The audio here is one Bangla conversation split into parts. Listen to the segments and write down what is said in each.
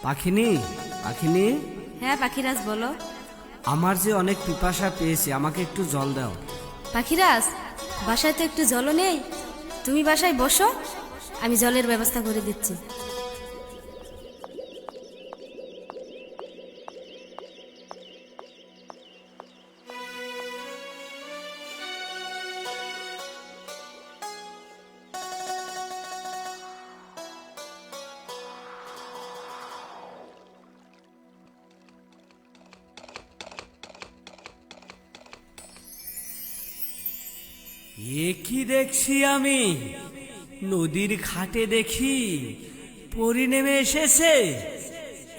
পাখিনি, পাখিনি। হ্যাঁ পাখিরাজ বলো। আমার যে অনেক পিপাসা পেয়েছে, আমাকে একটু জল দাও। পাখিরাজ, বাসায় তো একটু জলও নেই, তুমি বাসায় বসো, আমি জলের ব্যবস্থা করে দিচ্ছি। এ কি দেখছি আমি? নদীর ঘাটে দেখি পরী নেমে এসেছে।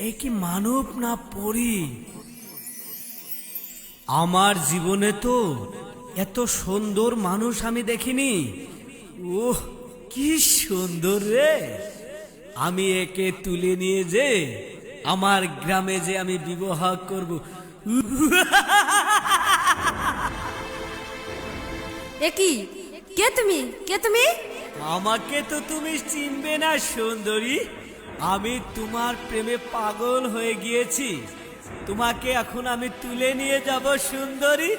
এ কি মানব না পরী? আমার জীবনে তো এত সুন্দর মানুষ আমি দেখিনি। ওহ, কি সুন্দর রে! আমি একে তুলে নিয়ে যে আমার গ্রামে যে আমি বিবাহ করব। এ কি? কে তুমি? কে তুমি? আমাকে তো তুমি চিনবে না সুন্দরী। আমি তোমার প্রেমে পাগল হয়ে গিয়েছি। তোমাকে এখন আমি তুলে নিয়ে যাব সুন্দরী।